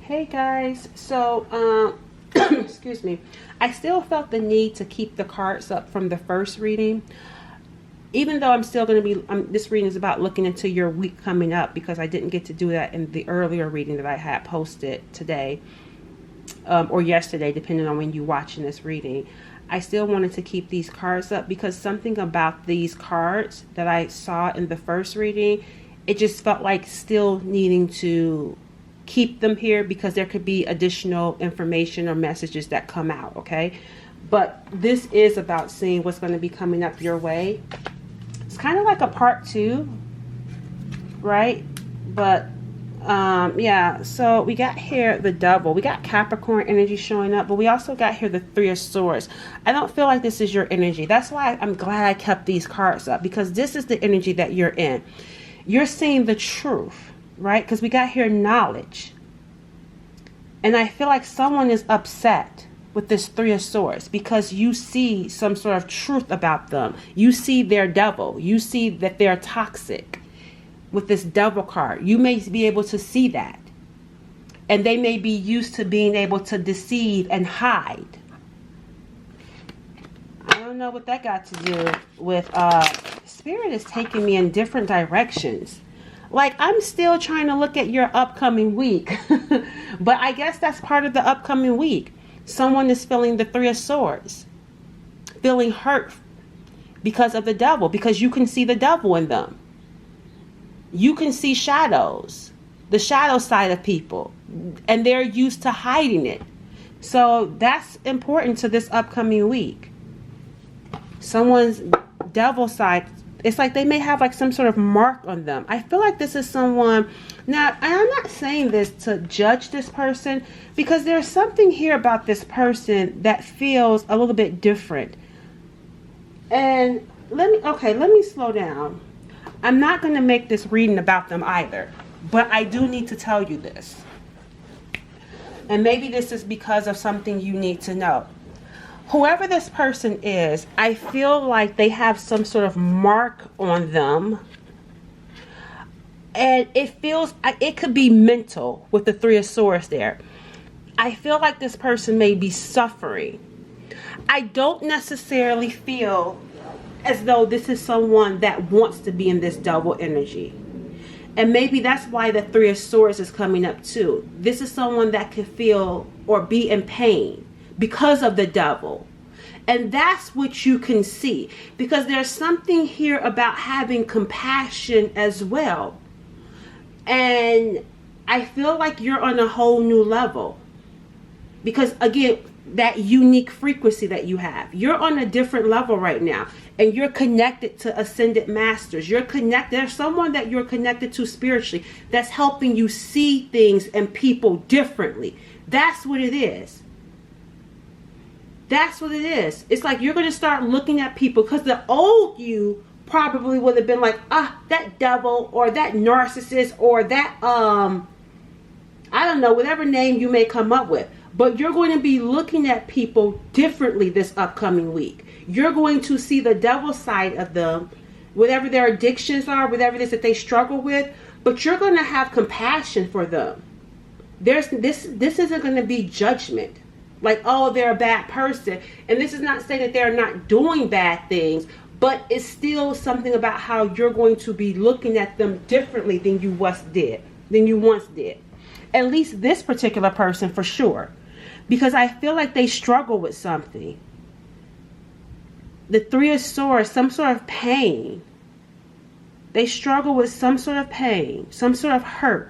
Hey guys, so excuse me. I still felt the need to keep the cards up from the first reading, even though I'm still going to be. This reading is about looking into your week coming up because I didn't get to do that in the earlier reading that I had posted today or yesterday, depending on when you're watching this reading. I still wanted to keep these cards up because something about these cards that I saw in the first reading, it just felt like still needing to keep them here because there could be additional information or messages that come out, okay? But this is about seeing what's going to be coming up your way. It's kind of like a part two, right? But yeah, so we got here the Devil. We got Capricorn energy showing up, but we also got here the Three of Swords. I don't feel like this is your energy. That's why I'm glad I kept these cards up, because this is the energy that you're in. You're seeing the truth, right? Because we got here knowledge. And I feel like someone is upset with this Three of Swords because you see some sort of truth about them. You see their devil. You see that they're toxic. With this Devil card, you may be able to see that. And they may be used to being able to deceive and hide. I don't know what that got to do with Spirit is taking me in different directions. Like, I'm still trying to look at your upcoming week. But I guess that's part of the upcoming week. Someone is feeling the Three of Swords. Feeling hurt because of the Devil. Because you can see the Devil in them. You can see shadows. The shadow side of people. And they're used to hiding it. So that's important to this upcoming week. Someone's Devil side, it's like they may have like some sort of mark on them. I feel like this is someone. Now, I'm not saying this to judge this person, because there's something here about this person that feels a little bit different. And let me slow down. I'm not going to make this reading about them either, but I do need to tell you this. And maybe this is because of something you need to know. Whoever this person is, I feel like they have some sort of mark on them. And it could be mental with the Three of Swords there. I feel like this person may be suffering. I don't necessarily feel as though this is someone that wants to be in this Devil energy. And maybe that's why the Three of Swords is coming up too. This is someone that could feel or be in pain because of the Devil. And that's what you can see. Because there's something here about having compassion as well. And I feel like you're on a whole new level. Because again, that unique frequency that you have. You're on a different level right now. And you're connected to ascended masters. There's someone that you're connected to spiritually that's helping you see things and people differently. That's what it is. That's what it is. It's like you're going to start looking at people, because the old you probably would have been like, that devil, or that narcissist, or that, I don't know, whatever name you may come up with. But you're going to be looking at people differently this upcoming week. You're going to see the Devil side of them, whatever their addictions are, whatever it is that they struggle with. But you're going to have compassion for them. This isn't going to be judgment. Like, oh, they're a bad person. And this is not saying that they're not doing bad things, but it's still something about how you're going to be looking at them differently than you once did. At least this particular person for sure. Because I feel like they struggle with something. The Three of Swords, some sort of pain. They struggle with some sort of pain, some sort of hurt.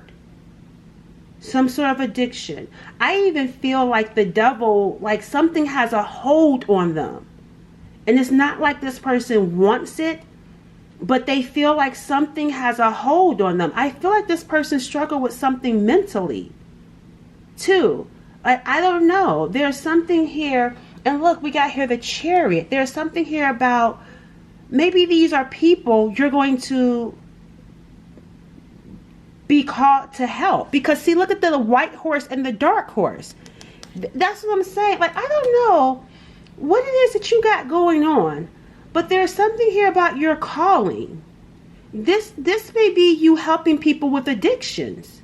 Some sort of addiction. I even feel like the Devil, like something has a hold on them. And it's not like this person wants it, but they feel like something has a hold on them. I feel like this person struggled with something mentally, too. Like, I don't know. There's something here. And look, we got here the Chariot. There's something here about maybe these are people you're going to be called to help. Because see, look at the white horse and the dark horse. That's what I'm saying. Like, I don't know what it is that you got going on, but there's something here about your calling. This may be you helping people with addictions.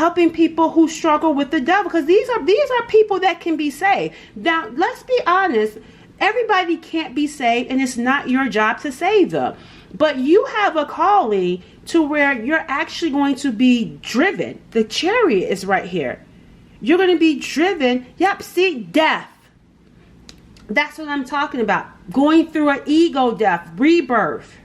helping people who struggle with the devil, because these are people that can be saved. Now, let's be honest. Everybody can't be saved, and it's not your job to save them. But you have a calling to where you're actually going to be driven. The chariot is right here. You're going to be driven. Yep, see, death. That's what I'm talking about. Going through an ego death, rebirth.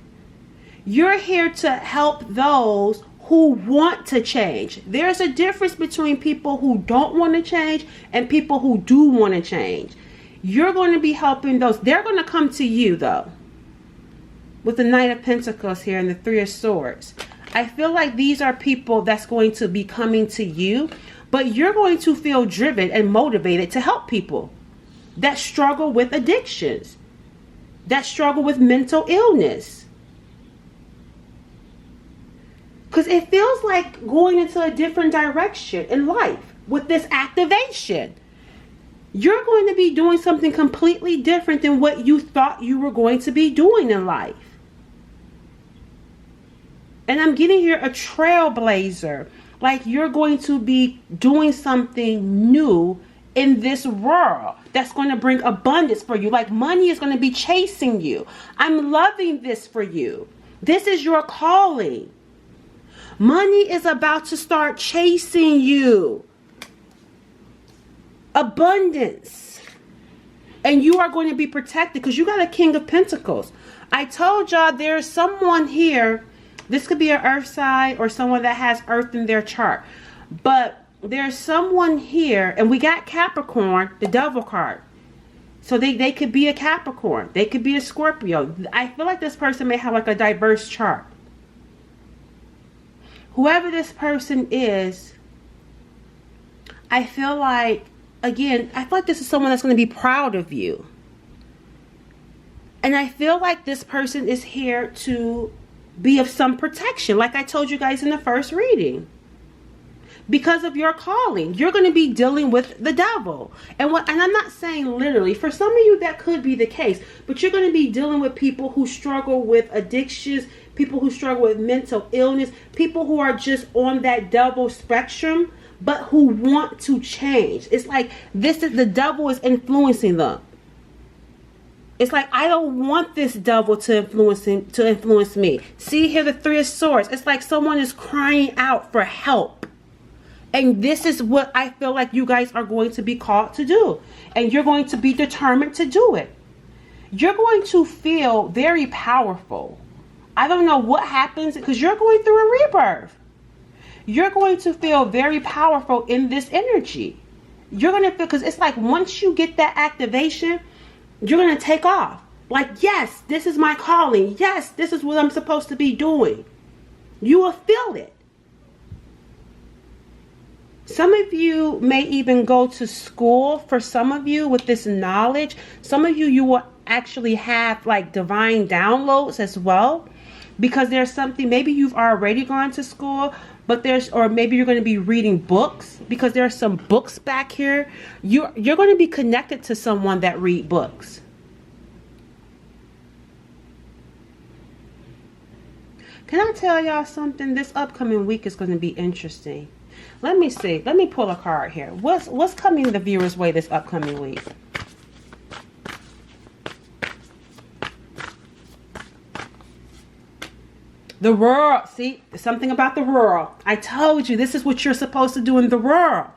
You're here to help those who want to change. There's a difference between people who don't want to change and people who do want to change. You're going to be helping those. They're going to come to you, though, with the Knight of Pentacles here and the Three of Swords. I feel like these are people that's going to be coming to you, but you're going to feel driven and motivated to help people that struggle with addictions, that struggle with mental illness. Because it feels like going into a different direction in life with this activation. You're going to be doing something completely different than what you thought you were going to be doing in life. And I'm getting here a trailblazer. Like you're going to be doing something new in this world that's going to bring abundance for you. Like money is going to be chasing you. I'm loving this for you. This is your calling. Money is about to start chasing you. Abundance. And you are going to be protected because you got a King of Pentacles. I told y'all there's someone here. This could be an earth sign or someone that has earth in their chart. But there's someone here, and we got Capricorn, the devil card. So they could be a Capricorn. They could be a Scorpio. I feel like this person may have like a diverse chart. Whoever this person is, I feel like, again, I feel like this is someone that's going to be proud of you. And I feel like this person is here to be of some protection, like I told you guys in the first reading. Because of your calling, you're going to be dealing with the devil. And I'm not saying literally. For some of you, that could be the case. But you're going to be dealing with people who struggle with addictions, people who struggle with mental illness, people who are just on that devil spectrum, but who want to change. It's like the devil is influencing them. It's like, I don't want this devil to influence me. See here, the Three of Swords. It's like someone is crying out for help. And this is what I feel like you guys are going to be called to do. And you're going to be determined to do it. You're going to feel very powerful. I don't know what happens because you're going through a rebirth. You're going to feel very powerful in this energy. You're going to feel, because it's like once you get that activation, you're going to take off. Like, yes, this is my calling. Yes, this is what I'm supposed to be doing. You will feel it. Some of you may even go to school. For some of you with this knowledge, some of you will actually have like divine downloads as well. Because there's something, maybe you've already gone to school, but or maybe you're going to be reading books, because there's some books back here. You're going to be connected to someone that read books. Can I tell y'all something? This upcoming week is going to be interesting. Let me see. Let me pull a card here. What's coming the viewers' way this upcoming week? The world. See, something about the world. I told you, this is what you're supposed to do in the world.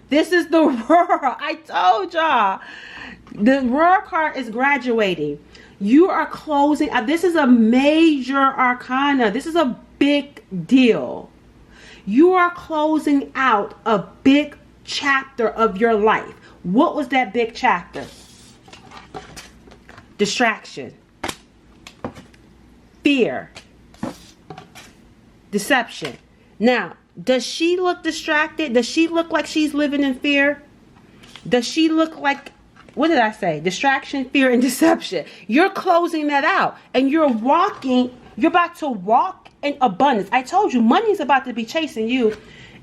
This is the world. I told y'all. The world card is graduating. You are closing. This is a major arcana. This is a big deal. You are closing out a big chapter of your life. What was that big chapter? Distraction. Fear. Deception. Now, does she look distracted? Does she look like she's living in fear? Does she look like, what did I say? Distraction, fear, and deception. You're closing that out. And you're about to walk in abundance. I told you, money is about to be chasing you.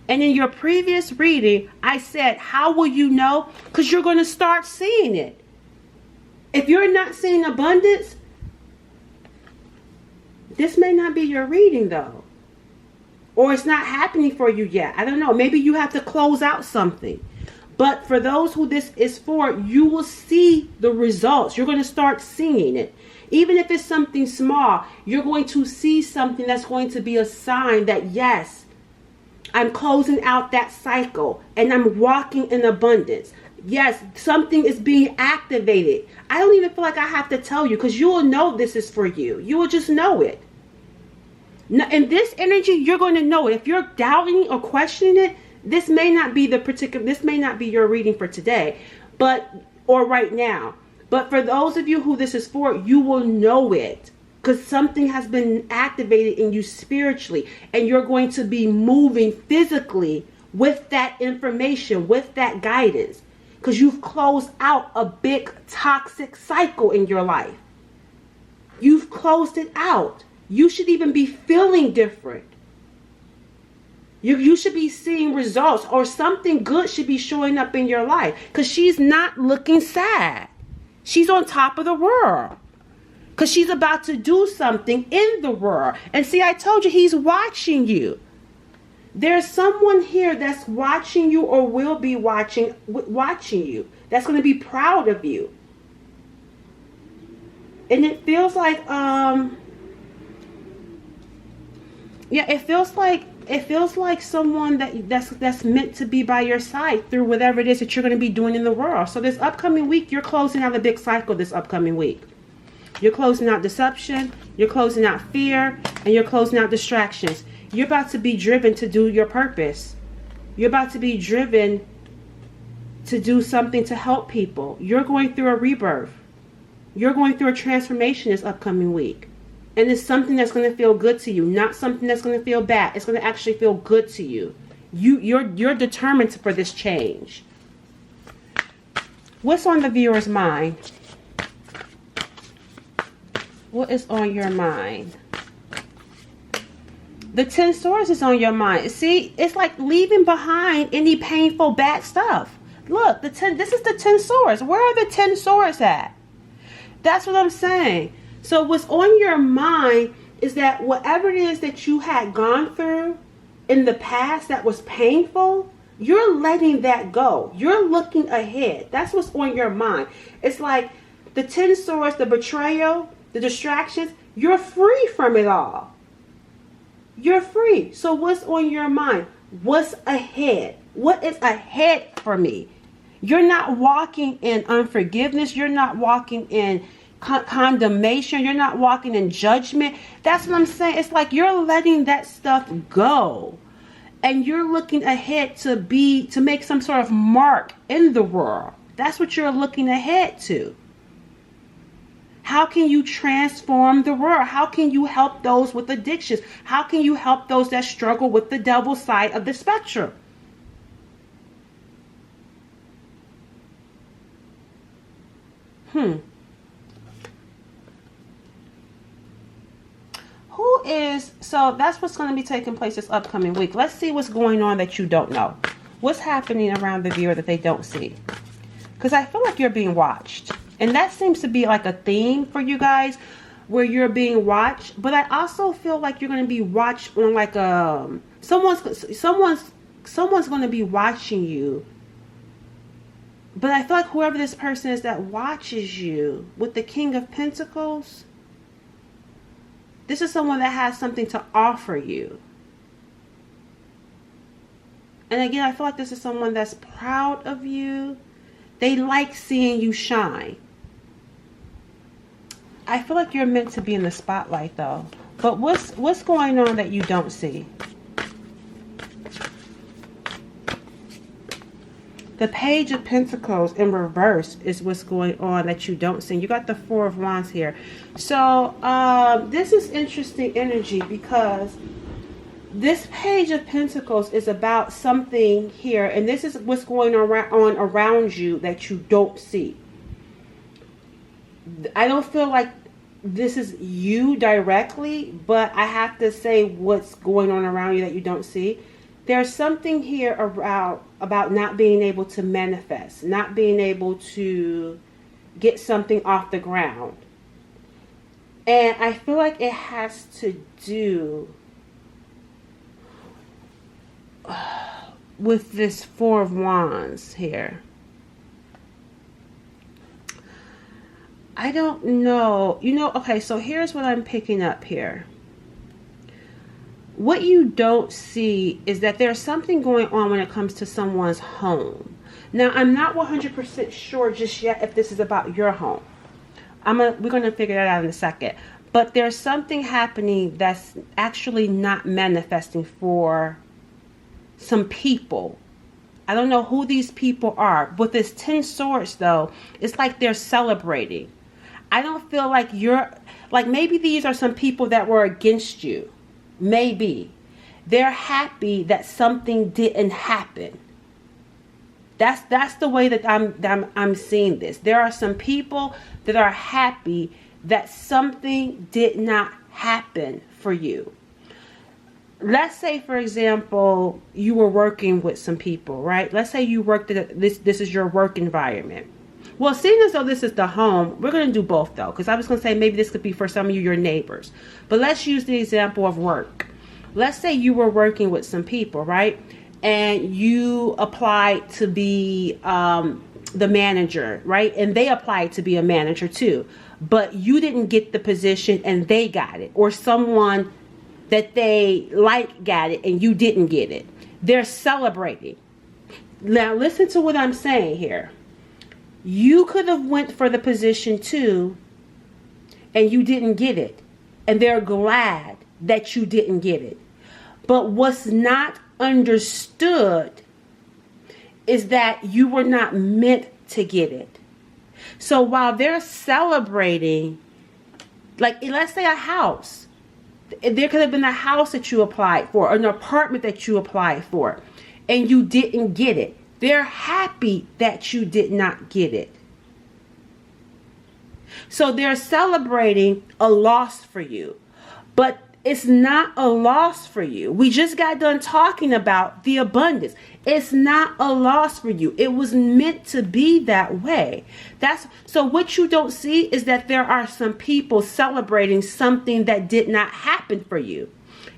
And in your previous reading, I said, how will you know? Because you're going to start seeing it. If you're not seeing abundance, this may not be your reading though. or it's not happening for you yet. I don't know. Maybe you have to close out something. But for those who this is for, you will see the results. You're going to start seeing it. Even if it's something small, you're going to see something that's going to be a sign that, yes, I'm closing out that cycle and I'm walking in abundance. Yes, something is being activated. I don't even feel like I have to tell you, because you will know this is for you. You will just know it. In this energy, you're going to know it. If you're doubting or questioning it, this may not be your reading for today, or right now. But for those of you who this is for, you will know it, because something has been activated in you spiritually, and you're going to be moving physically with that information, with that guidance, because you've closed out a big toxic cycle in your life. You've closed it out. You should even be feeling different. You should be seeing results, or something good should be showing up in your life, because she's not looking sad. She's on top of the world, because she's about to do something in the world. And see, I told you, he's watching you. There's someone here that's watching you, or will be watching you, that's going to be proud of you. And it feels like it feels like someone that's meant to be by your side through whatever it is that you're going to be doing in the world. So this upcoming week, you're closing out a big cycle this upcoming week. You're closing out deception, you're closing out fear, and you're closing out distractions. You're about to be driven to do your purpose. You're about to be driven to do something to help people. You're going through a rebirth. You're going through a transformation this upcoming week. And it's something that's going to feel good to you, not something that's going to feel bad. It's going to actually feel good to you. You're determined for this change. What's on the viewer's mind? What is on your mind? The 10 Swords is on your mind. See, it's like leaving behind any painful bad stuff. Look, this is the 10 Swords. Where are the 10 Swords at? That's what I'm saying. So what's on your mind is that whatever it is that you had gone through in the past that was painful, you're letting that go. You're looking ahead. That's what's on your mind. It's like the 10 Swords, the betrayal, the distractions, you're free from it all. You're free. So what's on your mind? What's ahead? What is ahead for me? You're not walking in unforgiveness. You're not walking in condemnation. You're not walking in judgment. That's what I'm saying. It's like you're letting that stuff go, and you're looking ahead to make some sort of mark in the world. That's what you're looking ahead to. How can you transform the world? How can you help those with addictions? How can you help those that struggle with the devil side of the spectrum? So that's what's going to be taking place this upcoming week. Let's see what's going on that you don't know. What's happening around the viewer that they don't see? Because I feel like you're being watched. And that seems to be like a theme for you guys, where you're being watched. But I also feel like you're going to be watched on like someone's going to be watching you. But I feel like whoever this person is that watches you with the King of Pentacles, this is someone that has something to offer you. And again, I feel like this is someone that's proud of you. They like seeing you shine. I feel like you're meant to be in the spotlight though. But what's going on that you don't see? The Page of Pentacles in reverse is what's going on that you don't see. You got the Four of Wands here. So this is interesting energy, because this Page of Pentacles is about something here. And this is what's going on around you that you don't see. I don't feel like this is you directly, but I have to say what's going on around you that you don't see. There's something here about not being able to manifest, not being able to get something off the ground. And I feel like it has to do with this Four of Wands here. I don't know. Okay, so here's what I'm picking up here. What you don't see is that there's something going on when it comes to someone's home. Now, I'm not 100% sure just yet if this is about your home. We're going to figure that out in a second. But there's something happening that's actually not manifesting for some people. I don't know who these people are. With this 10 swords, though, it's like they're celebrating. I don't feel like maybe these are some people that were against you. Maybe. They're happy that something didn't happen. That's the way that I'm seeing this. There are some people that are happy that something did not happen for you. Let's say, for example, you were working with some people, right? Let's say you worked at this is your work environment. Well, seeing as though this is the home, we're going to do both, though, because I was going to say maybe this could be for some of you, your neighbors. But let's use the example of work. Let's say you were working with some people, right? And you applied to be the manager, right? And they applied to be a manager too. But you didn't get the position and they got it. Or someone that they like got it and you didn't get it. They're celebrating. Now listen to what I'm saying here. You could have went for the position too and you didn't get it. And they're glad that you didn't get it. But what's not understood is that you were not meant to get it. So while they're celebrating, like let's say a house, there could have been a house that you applied for, or an apartment that you applied for, and you didn't get it. They're happy that you did not get it. So they're celebrating a loss for you. But it's not a loss for you. We just got done talking about the abundance. It's not a loss for you. It was meant to be that way. So what you don't see is that there are some people celebrating something that did not happen for you.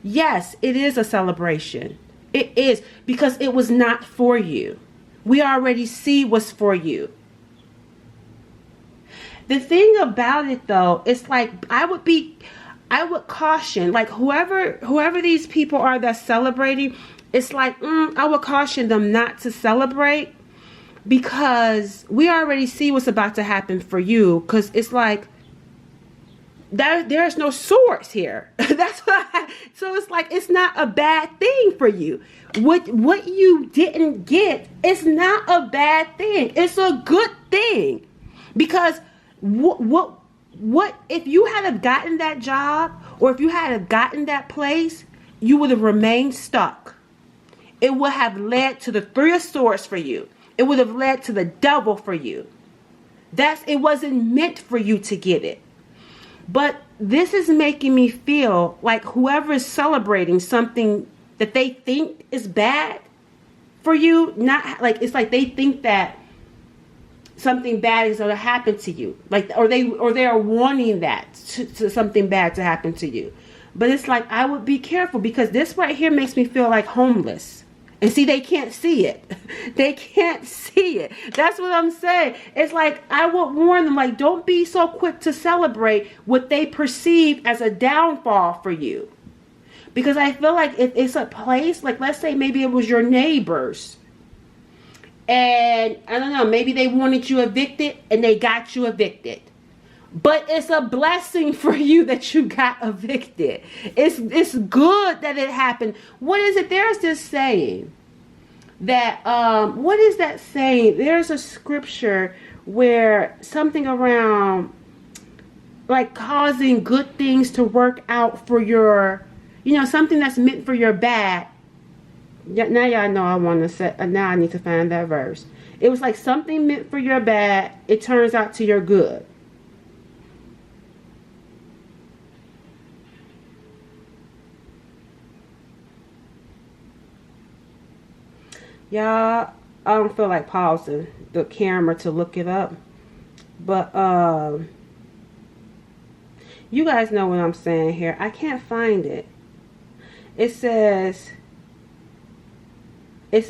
Yes, it is a celebration. It is, because it was not for you. We already see what's for you. The thing about it, though, it's like I would caution, like whoever these people are that's celebrating, it's like, I would caution them not to celebrate, because we already see what's about to happen for you. Because it's like, there's no swords here. So it's like, it's not a bad thing for you. What you didn't get is not a bad thing. It's a good thing. Because what if you had have gotten that job, or if you had have gotten that place, you would have remained stuck. It would have led to the Three of Swords for you. It would have led to the Devil for you. It wasn't meant for you to get it. But this is making me feel like whoever is celebrating something that they think is bad for you, not like, it's like they think that something bad is going to happen to you, like, or they are wanting that to something bad to happen to you. But it's like, I would be careful, because this right here makes me feel like homeless. And see, they can't see it. They can't see it. That's what I'm saying. It's like, I would warn them, like, don't be so quick to celebrate what they perceive as a downfall for you. Because I feel like if it's a place, like, let's say maybe it was your neighbors. And I don't know, maybe they wanted you evicted and they got you evicted. But it's a blessing for you that you got evicted. It's good that it happened. What is it? There's this saying that, what is that saying? There's a scripture where something around like causing good things to work out for your, something that's meant for your bad. Now y'all know I want to say, now I need to find that verse. It was like something meant for your bad, it turns out to your good. Y'all, I don't feel like pausing the camera to look it up. But you guys know what I'm saying here. I can't find it. It says,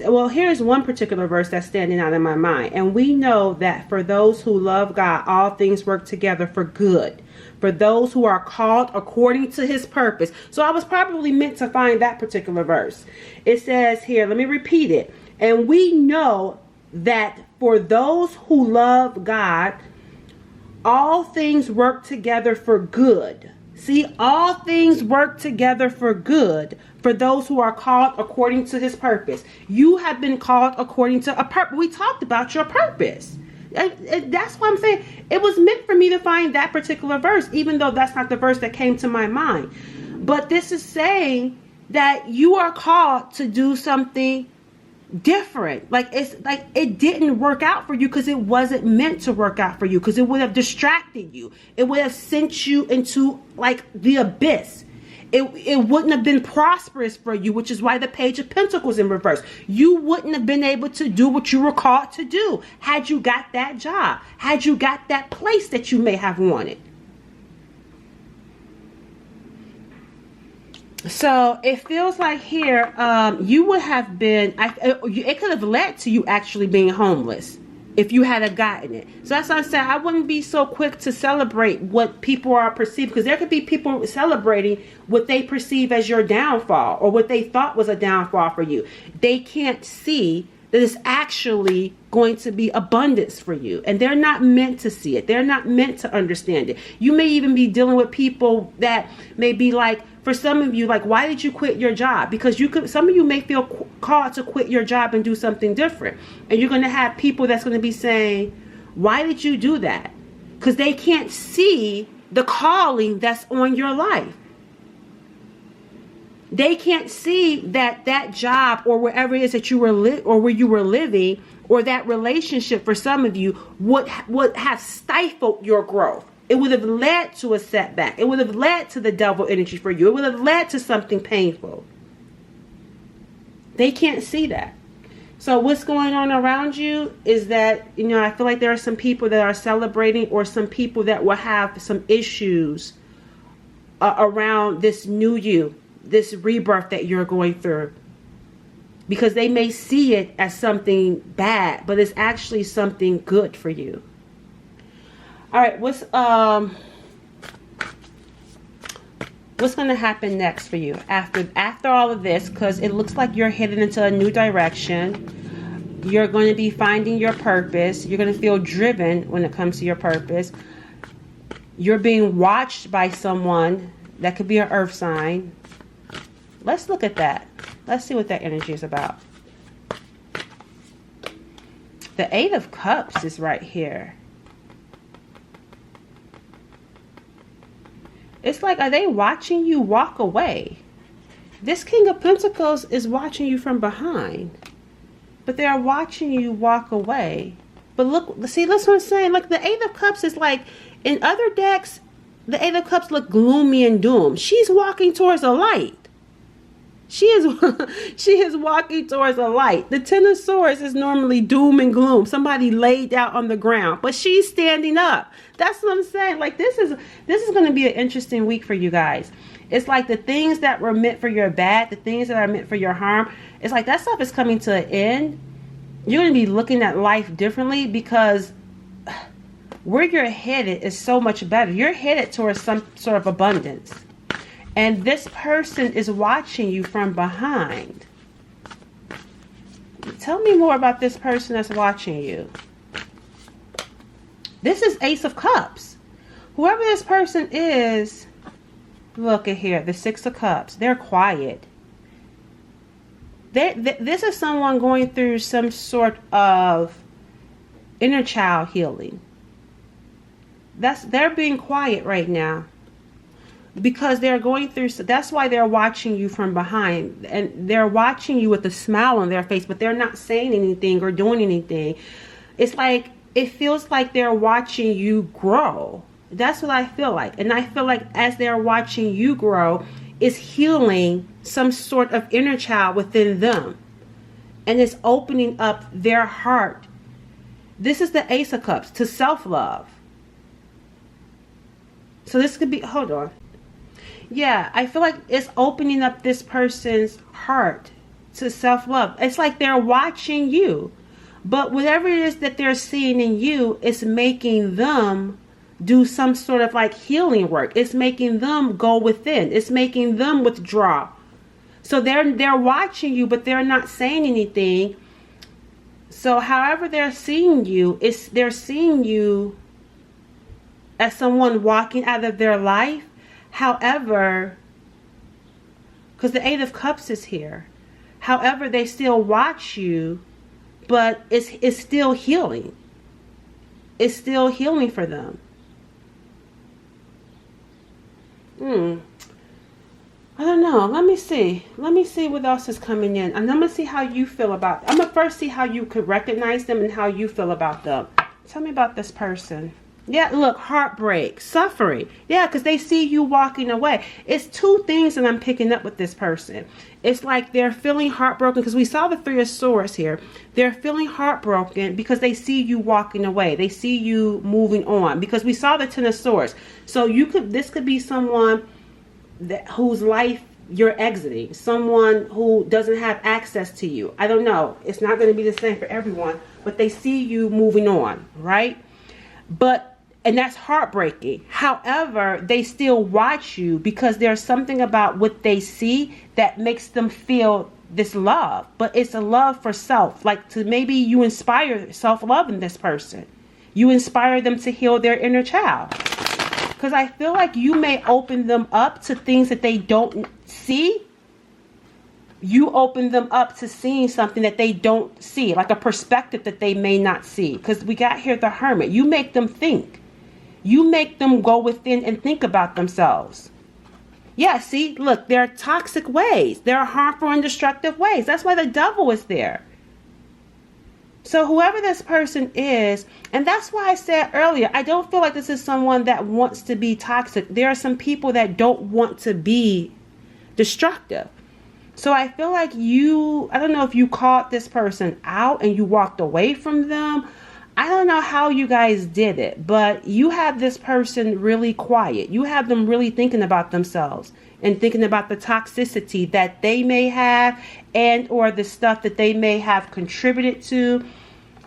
Well, here's one particular verse that's standing out in my mind. And we know that for those who love God, all things work together for good. For those who are called according to his purpose. So I was probably meant to find that particular verse. It says here, let me repeat it. And we know that for those who love God, all things work together for good. See, all things work together for good for those who are called according to his purpose. You have been called according to a purpose. We talked about your purpose. That's what I'm saying. It was meant for me to find that particular verse, even though that's not the verse that came to my mind. But this is saying that you are called to do something different. Like, it's like it didn't work out for you because it wasn't meant to work out for you, because it would have distracted you. It would have sent you into like the abyss. It wouldn't have been prosperous for you, which is why the Page of Pentacles in reverse. You wouldn't have been able to do what you were called to do had you got that job, had you got that place that you may have wanted. So it feels like here you would have been, it could have led to you actually being homeless if you had gotten it. So that's why I said I wouldn't be so quick to celebrate what people are perceived, because there could be people celebrating what they perceive as your downfall or what they thought was a downfall for you. They can't see that it's actually going to be abundance for you, and they're not meant to see it. They're not meant to understand it. You may even be dealing with people that may be like, for some of you, like, why did you quit your job? Because some of you may feel called to quit your job and do something different. And you're going to have people that's going to be saying, why did you do that? Because they can't see the calling that's on your life. They can't see that job or wherever it is that you were or where you were living, or that relationship for some of you would have stifled your growth. It would have led to a setback. It would have led to the devil energy for you. It would have led to something painful. They can't see that. So what's going on around you is that, I feel like there are some people that are celebrating, or some people that will have some issues around this new you, this rebirth that you're going through. Because they may see it as something bad, but it's actually something good for you. All right, what's going to happen next for you after all of this? Because it looks like you're heading into a new direction. You're going to be finding your purpose. You're going to feel driven when it comes to your purpose. You're being watched by someone that could be an earth sign. Let's look at that. Let's see what that energy is about. The Eight of Cups is right here. It's like, are they watching you walk away? This King of Pentacles is watching you from behind. But they're watching you walk away. But look, see, that's what I'm saying. Look, the Eight of Cups is like, in other decks, the Eight of Cups look gloomy and doomed. She's walking towards a light. She is walking towards a light. The Ten of Swords is normally doom and gloom. Somebody laid out on the ground, but she's standing up. That's what I'm saying. Like, this is going to be an interesting week for you guys. It's like the things that were meant for your bad, the things that are meant for your harm, it's like that stuff is coming to an end. You're going to be looking at life differently, because where you're headed is so much better. You're headed towards some sort of abundance. And this person is watching you from behind. Tell me more about this person that's watching you. This is Ace of Cups. Whoever this person is, look at here, the Six of Cups. They're quiet. This is someone going through some sort of inner child healing. They're being quiet right now. Because they're going through, that's why they're watching you from behind, and they're watching you with a smile on their face, but they're not saying anything or doing anything. It's like, it feels like they're watching you grow. That's what I feel like. And I feel like as they're watching you grow, it's healing some sort of inner child within them. And it's opening up their heart. This is the Ace of Cups, to self-love. So this could be, hold on. Yeah, I feel like it's opening up this person's heart to self-love. It's like they're watching you. But whatever it is that they're seeing in you, it's making them do some sort of like healing work. It's making them go within. It's making them withdraw. So they're watching you, but they're not saying anything. So however they're seeing you, they're seeing you as someone walking out of their life. However, because the Eight of Cups is here. However, they still watch you, but it's still healing. It's still healing for them. I don't know. Let me see. Let me see what else is coming in. And I'm going to see how you feel about them. I'm going to first see how you could recognize them and how you feel about them. Tell me about this person. Yeah, look, heartbreak, suffering. Yeah, because they see you walking away. It's two things that I'm picking up with this person. It's like they're feeling heartbroken because we saw the Three of Swords here. They're feeling heartbroken because they see you walking away. They see you moving on because we saw the Ten of Swords. So this could be someone whose life you're exiting, someone who doesn't have access to you. I don't know. It's not going to be the same for everyone, but they see you moving on, right? And that's heartbreaking. However, they still watch you because there's something about what they see that makes them feel this love. But it's a love for self. Like maybe you inspire self-love in this person. You inspire them to heal their inner child. Because I feel like you may open them up to things that they don't see. You open them up to seeing something that they don't see. Like a perspective that they may not see. Because we got here the Hermit. You make them think. You make them go within and think about themselves. Yeah, see, look, there are toxic ways. There are harmful and destructive ways. That's why the Devil is there. So whoever this person is, and that's why I said earlier, I don't feel like this is someone that wants to be toxic. There are some people that don't want to be destructive. So I feel like I don't know if you called this person out and you walked away from them. I don't know how you guys did it, but you have this person really quiet. You have them really thinking about themselves and thinking about the toxicity that they may have and or the stuff that they may have contributed to,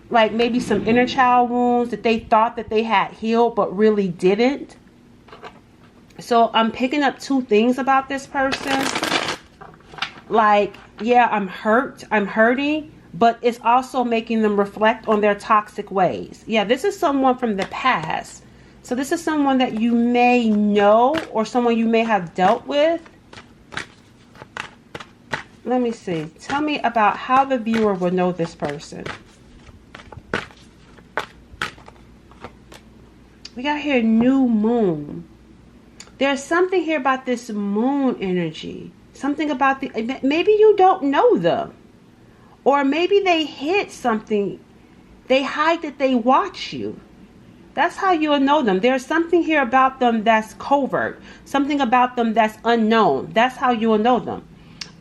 like maybe some inner child wounds that they thought that they had healed but really didn't. So I'm picking up two things about this person. Like, yeah, I'm hurting, but it's also making them reflect on their toxic ways. Yeah, this is someone from the past. So this is someone that you may know or someone you may have dealt with. Let me see. Tell me about how the viewer will know this person. We got here new moon. There's something here about this moon energy. Something about maybe you don't know them. Or maybe they hid something. They hide that they watch you. That's how you'll know them. There's something here about them that's covert. Something about them that's unknown. That's how you'll know them.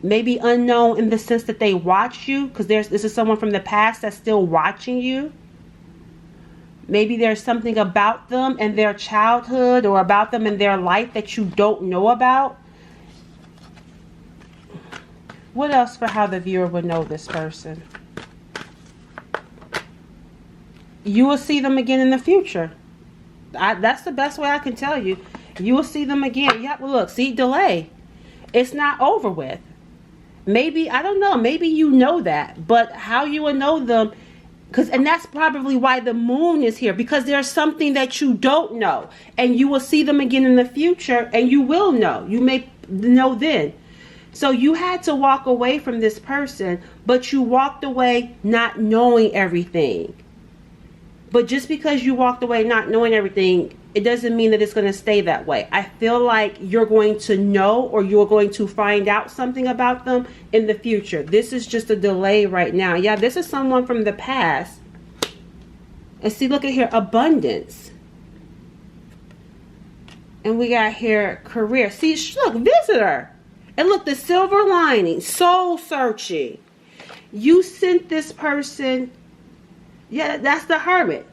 Maybe unknown in the sense that they watch you. Because this is someone from the past that's still watching you. Maybe there's something about them and their childhood or about them and their life that you don't know about. What else for how the viewer would know this person? You will see them again in the future. That's the best way I can tell you. You will see them again. Yeah, well, look, see, delay. It's not over with. Maybe, I don't know, maybe you know that. But how you will know them, and that's probably why the moon is here. Because there's something that you don't know. And you will see them again in the future, and you will know. You may know then. So you had to walk away from this person, but you walked away not knowing everything. But just because you walked away not knowing everything, it doesn't mean that it's going to stay that way. I feel like you're going to know or you're going to find out something about them in the future. This is just a delay right now. Yeah, this is someone from the past. And see, look at here, abundance. And we got here, career. See, look, visitor. And look, the silver lining, soul searching. You sent this person, yeah, that's the Hermit.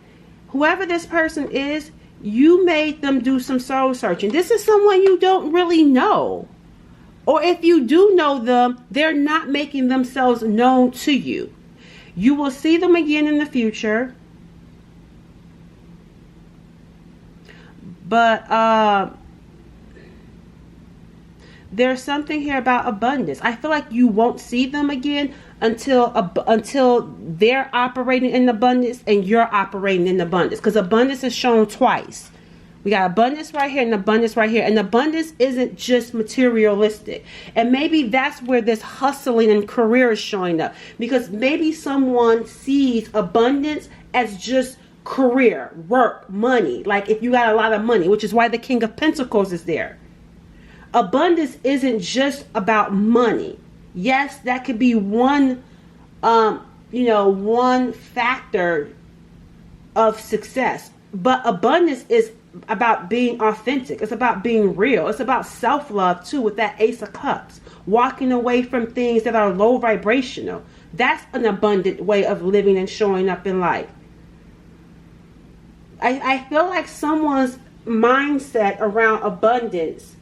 Whoever this person is, you made them do some soul searching. This is someone you don't really know. Or if you do know them, they're not making themselves known to you. You will see them again in the future. But there's something here about abundance. I feel like you won't see them again until they're operating in abundance and you're operating in abundance. Because abundance is shown twice. We got abundance right here and abundance right here. And abundance isn't just materialistic. And maybe that's where this hustling and career is showing up. Because maybe someone sees abundance as just career, work, money. Like if you got a lot of money, which is why the King of Pentacles is there. Abundance isn't just about money. Yes, that could be one, one factor of success. But abundance is about being authentic. It's about being real. It's about self-love too, with that Ace of Cups. Walking away from things that are low vibrational. That's an abundant way of living and showing up in life. I feel like someone's mindset around abundance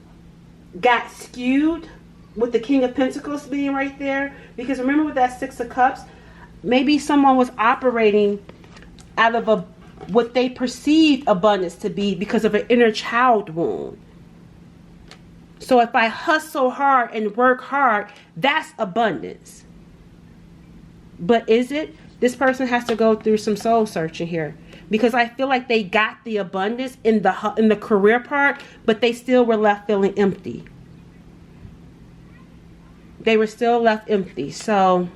got skewed with the King of Pentacles being right there. Because remember with that Six of Cups, maybe someone was operating out of what they perceived abundance to be because of an inner child wound. So if I hustle hard and work hard, that's abundance. But is it? This person has to go through some soul searching here. Because I feel like they got the abundance in the career part, but they still were left feeling empty. They were still left empty. So,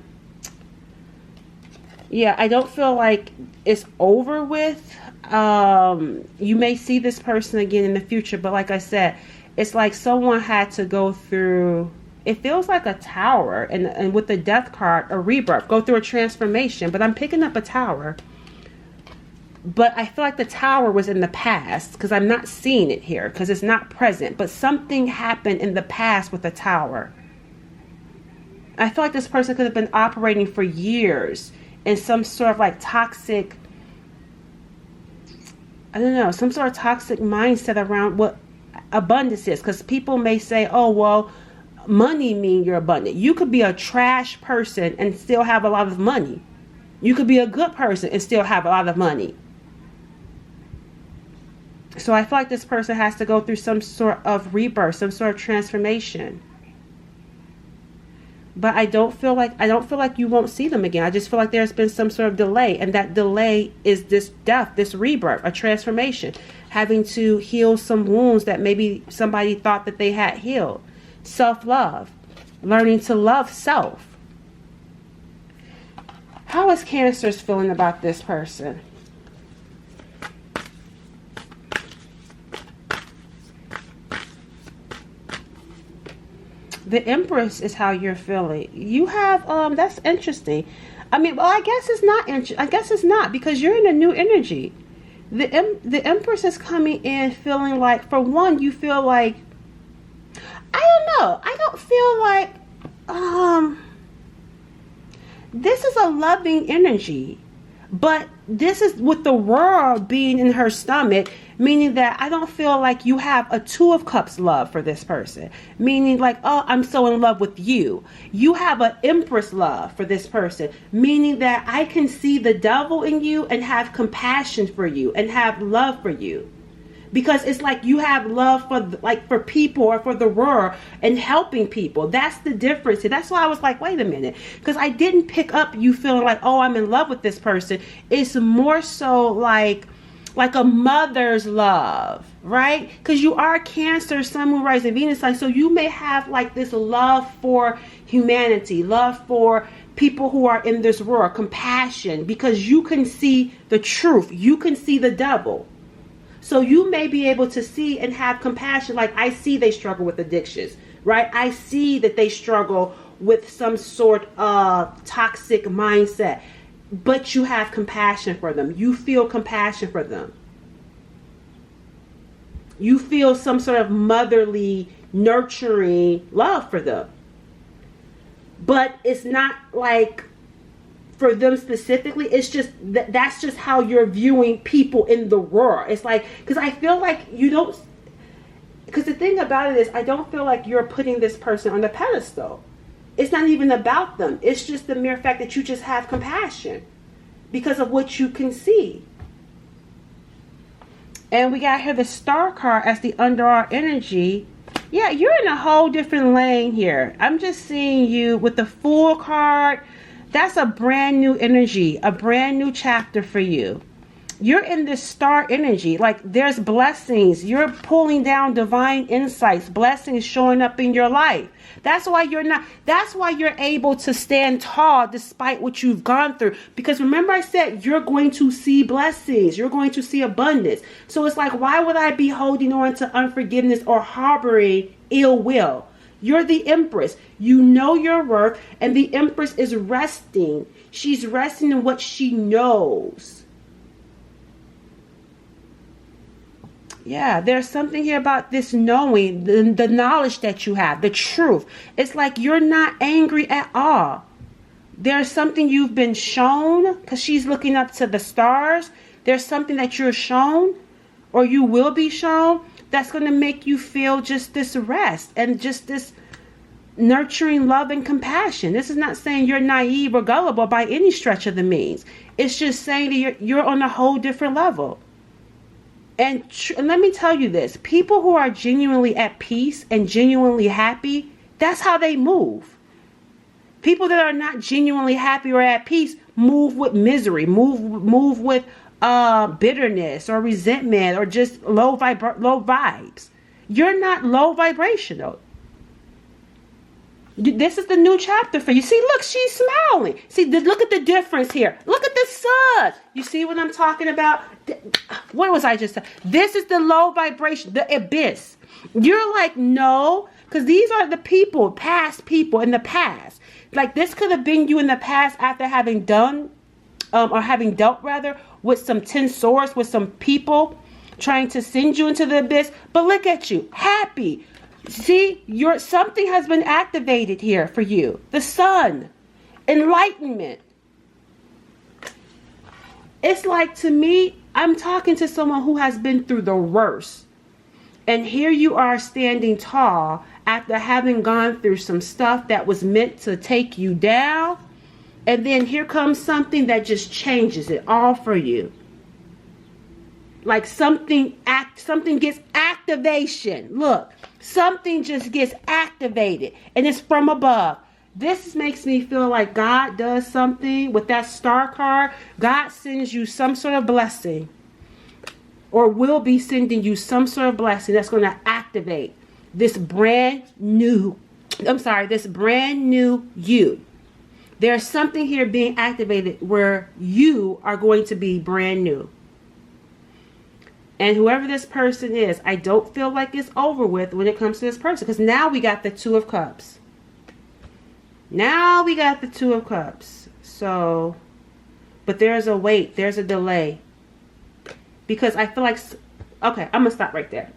yeah, I don't feel like it's over with. You may see this person again in the future, but like I said, it's like someone had to go through, it feels like a tower, and with the Death card, a rebirth, go through a transformation. But I'm picking up a tower. But I feel like the tower was in the past, because I'm not seeing it here, because it's not present. But something happened in the past with the tower. I feel like this person could have been operating for years in some sort of like toxic, I don't know, some sort of toxic mindset around what abundance is. Because people may say, oh, well, money means you're abundant. You could be a trash person and still have a lot of money. You could be a good person and still have a lot of money. So I feel like this person has to go through some sort of rebirth, some sort of transformation. But I don't feel like you won't see them again. I just feel like there's been some sort of delay, and that delay is this death, this rebirth, a transformation, having to heal some wounds that maybe somebody thought that they had healed. Self-love, learning to love self. How is Cancer's feeling about this person? The Empress is how you're feeling. You have, that's interesting. I mean, well, I guess it's not I guess it's not, because you're in a new energy. The Empress is coming in feeling like, for one, you feel like, I don't know. I don't feel like, this is a loving energy. But this is with the world being in her stomach, meaning that I don't feel like you have a Two of Cups love for this person. Meaning like, oh, I'm so in love with you. You have an Empress love for this person. Meaning that I can see the devil in you and have compassion for you and have love for you. Because it's like you have love for people or for the world and helping people. That's the difference. That's why I was like, wait a minute. Because I didn't pick up you feeling like, oh, I'm in love with this person. It's more so like a mother's love, right? Because you are Cancer, Sun, Moon, Rising, Venus sign. So you may have like this love for humanity, love for people who are in this world, compassion, because you can see the truth. You can see the devil. So you may be able to see and have compassion. Like, I see they struggle with addictions, right? I see that they struggle with some sort of toxic mindset. But you have compassion for them. You feel compassion for them. You feel some sort of motherly, nurturing love for them. But it's not like for them specifically. It's just that's just how you're viewing people in the world. It's like, because I feel like you don't, Because the thing about it is, I don't feel like you're putting this person on the pedestal. It's not even about them. It's just the mere fact that you just have compassion because of what you can see. And we got here the Star card as the under our energy. Yeah, you're in a whole different lane here. I'm just seeing you with the Fool card. That's a brand new energy, a brand new chapter for you. You're in this star energy. Like, there's blessings. You're pulling down divine insights, blessings showing up in your life. That's why you're able to stand tall despite what you've gone through. Because remember I said you're going to see blessings. You're going to see abundance. So it's like, why would I be holding on to unforgiveness or harboring ill will? You're the Empress. You know your worth, and the Empress is resting. She's resting in what she knows. Yeah, there's something here about this knowing, the knowledge that you have, the truth. It's like you're not angry at all. There's something you've been shown, because she's looking up to the stars. There's something that you're shown, or you will be shown, that's going to make you feel just this rest and just this nurturing love and compassion. This is not saying you're naive or gullible by any stretch of the means. It's just saying that you're on a whole different level. And let me tell you this, people who are genuinely at peace and genuinely happy, that's how they move. People that are not genuinely happy or at peace move with misery, move with bitterness or resentment or just low vibes. You're not low vibrational. This is the new chapter for you. See, look, she's smiling. See, look at the difference here. Look at the sun. You see what I'm talking about? What was I just saying? This is the low vibration, the abyss. You're like, no, because these are the people, past people in the past. Like, this could have been you in the past after having done, or having dealt rather, with some 10 swords, with some people trying to send you into the abyss. But look at you, happy. See, something has been activated here for you. The sun, enlightenment. It's like, to me, I'm talking to someone who has been through the worst. And here you are standing tall after having gone through some stuff that was meant to take you down. And then here comes something that just changes it all for you. Like something gets activation. Look, something just gets activated, and it's from above. This makes me feel like God does something with that Star card. God sends you some sort of blessing, or will be sending you some sort of blessing that's going to activate this brand new you. There's something here being activated where you are going to be brand new. And whoever this person is, I don't feel like it's over with when it comes to this person. Because now we got the Two of Cups. Now we got the Two of Cups. So, but there's a wait. There's a delay. Because I feel like... Okay, I'm going to stop right there.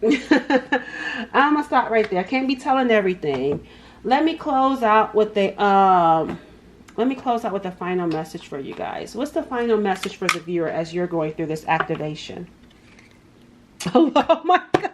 I'm going to stop right there. I can't be telling everything. Let me close out with the... Let me close out with a final message for you guys. What's the final message for the viewer as you're going through this activation? Oh my gosh,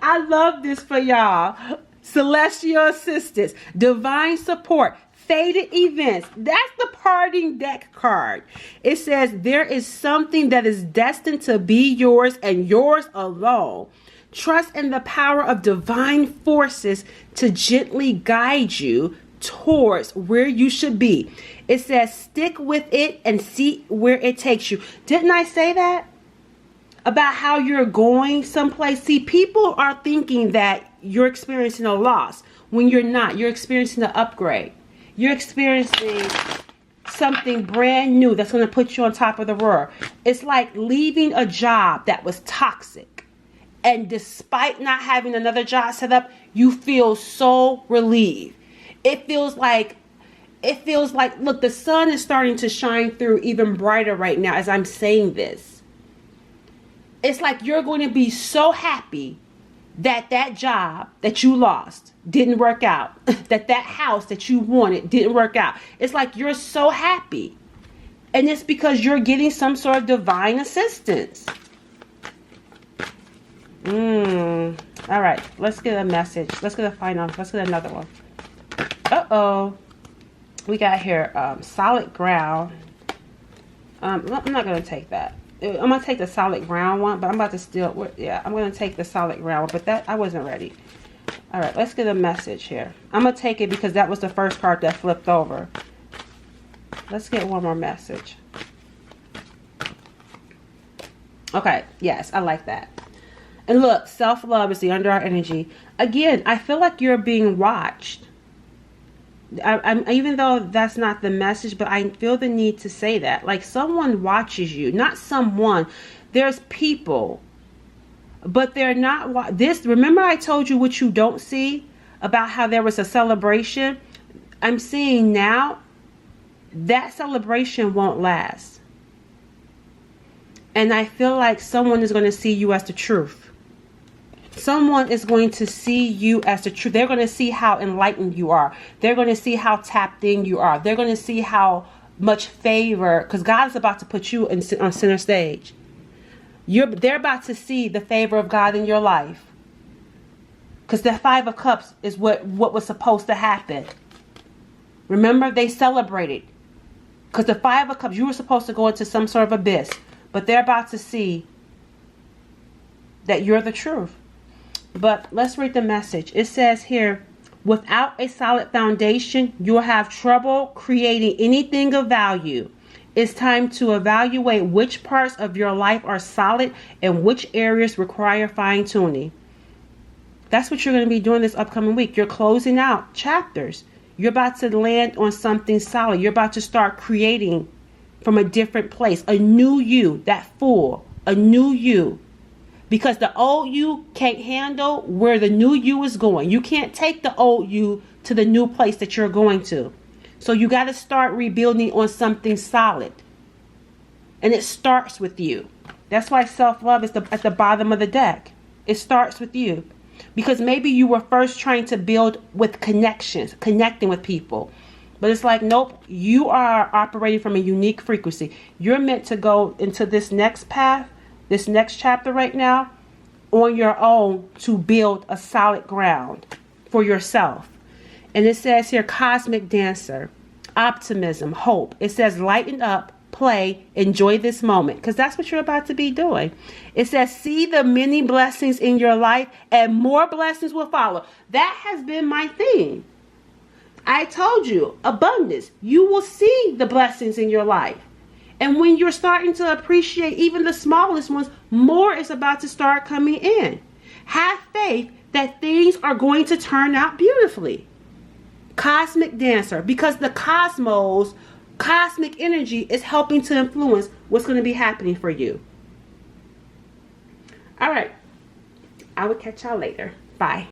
I love this for y'all. Celestial assistance, divine support, fated events. That's the parting deck card. It says there is something that is destined to be yours and yours alone. Trust in the power of divine forces to gently guide you towards where you should be. It says stick with it and see where it takes you. Didn't I say that? About how you're going someplace. See, people are thinking that you're experiencing a loss when you're not. You're experiencing an upgrade. You're experiencing something brand new that's going to put you on top of the world. It's like leaving a job that was toxic. And despite not having another job set up, you feel so relieved. It feels like, look, the sun is starting to shine through even brighter right now as I'm saying this. It's like you're going to be so happy that that job that you lost didn't work out. that house that you wanted didn't work out. It's like you're so happy. And it's because you're getting some sort of divine assistance. All right, let's get a message. Let's get a final. Let's get another one. Uh-oh. We got here solid ground. I'm not going to take that. I'm going to take the solid ground one, but I'm about to steal. Yeah, I'm going to take the solid ground one, but that I wasn't ready. All right, let's get a message here. I'm going to take it because that was the first card that flipped over. Let's get one more message. Okay, yes, I like that. And look, self-love is the under our energy. Again, I feel like you're being watched. I'm even though that's not the message, but I feel the need to say that. Like someone watches you, not someone. There's people, but they're not this. Remember I told you what you don't see about how there was a celebration? I'm seeing now that celebration won't last. And I feel like someone is going to see you as the truth. Someone is going to see you as the truth. They're going to see how enlightened you are. They're going to see how tapped in you are. They're going to see how much favor, because God is about to put you on center stage. They're about to see the favor of God in your life. Because the Five of Cups is what was supposed to happen. Remember, they celebrated. Because the Five of Cups, you were supposed to go into some sort of abyss. But they're about to see that you're the truth. But let's read the message. It says here, without a solid foundation, you'll have trouble creating anything of value. It's time to evaluate which parts of your life are solid and which areas require fine-tuning. That's what you're going to be doing this upcoming week. You're closing out chapters. You're about to land on something solid. You're about to start creating from a different place. A new you, that full, a new you. Because the old you can't handle where the new you is going. You can't take the old you to the new place that you're going to. So you got to start rebuilding on something solid. And it starts with you. That's why self-love is at the bottom of the deck. It starts with you. Because maybe you were first trying to build with connections, connecting with people. But it's like, nope, you are operating from a unique frequency. You're meant to go into this next path, this next chapter right now, on your own to build a solid ground for yourself. And it says here, cosmic dancer, optimism, hope. It says lighten up, play, enjoy this moment. Because that's what you're about to be doing. It says see the many blessings in your life and more blessings will follow. That has been my theme. I told you, abundance. You will see the blessings in your life. And when you're starting to appreciate even the smallest ones, more is about to start coming in. Have faith that things are going to turn out beautifully. Cosmic dancer, because the cosmos, cosmic energy is helping to influence what's going to be happening for you. All right. I will catch y'all later. Bye.